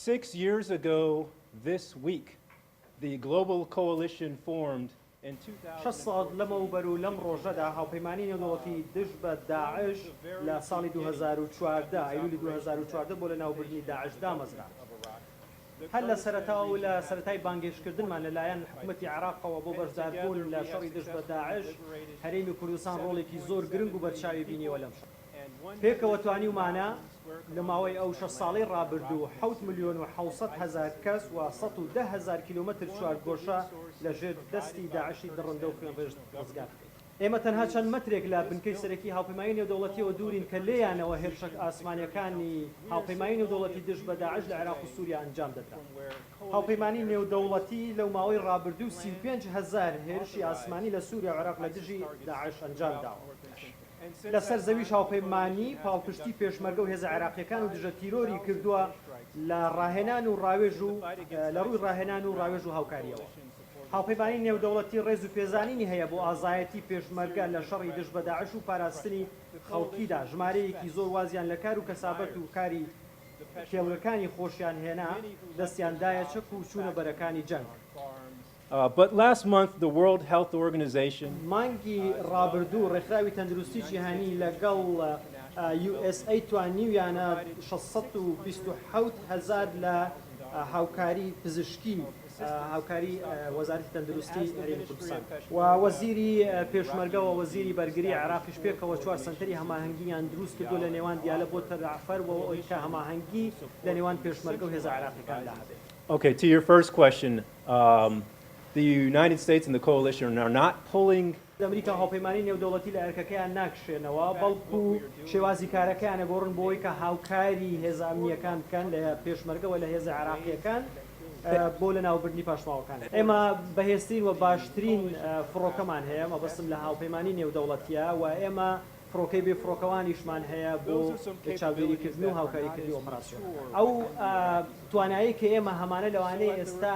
6 years ago this week, the global coalition formed in 2000. شصاد لەمەوبەر و لەم ڕۆژەدا هاوپەیمانی نێودەوڵەتی دژ بە داعش لە ساڵی 2014 ئایلولی 2014 بۆ لە ناوبردنی داعش دامەزرا. هەر لە سەرەتاوە و لە سەرەتای بانگێشکردنمان لەلایەن حکوومەتی عێراقەوە بۆ بەشداربوون لە شەڕی دژ بە داعش هەرێمی کوردستان ڕۆڵێکی زۆر گرنگ و بەرچاوی بینیوە لەم شەڕ. پێکەوە توانیومانە لە ماوەی ئەو 6 ساڵەی ڕابردوو 7,700,000 کەس و 110,000 کیلومتر چوارگۆشە لەژێر دەستی داعشی دڕندە و خوێنڕێژ ڕزگار بکەین. ئێمە تەنها چەند مەترێک لە بنکەی سەرەکی هاوپەیمانی نێودەوڵەتیەوە دوورین کە لێیانەوە هێرشە ئاسمانیەکانی هاوپەیمانی نێودەوڵەتی دژ بە داعش لە عێراق و سووریا ئەنجام دەدرا. هاوپەیمانی نێودەوڵەتی لەو ماوەی ڕابردوو 35,000 هێرشی ئاسمانی لە سووریا و عێراق لە دژی داعش ئەنجام داوە. لەسەر زەویش هاوپەیمانی پاڵپشتی پێشمەرگە و هێزە عێراقیەکان و دژە تیرۆری کردووە لە ڕاهێنان و ڕاوێژ و لە ڕووی ڕاهێنان و ڕاوێژ و هاوکاریەوە. هاوپەیمانی نێودەوڵەتی ڕێز و پێزانینی هەیە بۆ ئازایەتی پێشمەرگە لە شەڕی دژ بە داعش و پاراستنی خەڵکیدا ژمارەیەکی زۆر وازیان لە کار و کەسابەت و کاری کێڵەکانی خۆشیان هێنا دەستیان دایە چەک و چوونە بەرەکانی جەنگ. But last month, the World Health Organization مانگی ڕابردوو ڕێکخراوی تەندروستی جیهانی لەگەڵ USA توانیویانە 627,000 لە هاوکاری پزیشکی هاوکاری وەزارەتی تەندروستی هەرێمی کوردستان و وەزیری پێشمەرگە و وەزیری بەرگری عێراقیش پێکەوە 4 سنتەری هەماهەنگیان دروست کردو لە نێوان دیالە بۆ تەرعفەر و ئەوەی کە هەماهەنگی لە نێوان پێشمەرگە و هێزە عێراقیەکاندا هەبێت. Okay, to your first question, the United States and the coalition are not pulling. ئەمریکا هاوپەیمانی نێودەوڵەتی لە ئەرکەکەیان ناکشێنەوە بەڵکو شێوازی کارەکەیانە گۆڕن بۆ ئەوەی کە هاوکاری هێزە ئەمنیەکان بکەن لە پێشمەرگەوە لە هێزە عێراقیەکان بۆ لە ناوبردنی پاشماوەکان. ئێمە بەهێزترین و باشترین فڕۆکەمان هەیە مەبەستم لە هاوپەیمانی نێودەوڵەتیە و ئێمە فڕۆکەی بێ فڕۆکەوانیشمان هەیە بۆ چاودێریکردن و هاوکاریکردنی ئۆپراسیۆن. ئەو توانایی کە ئێمە هەمانە لەوانەیە ئێستا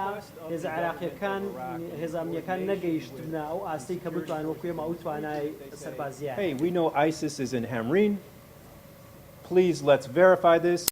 هێزە عێراقیەکان هێزە ئەمنیەکان نەگەیشتنە ئەو ئاستەی کە بتوان وەکو ئێمە ئەو توانای سەربازیە. Hey, we know ISIS is in Hamreen. Please, let's verify this.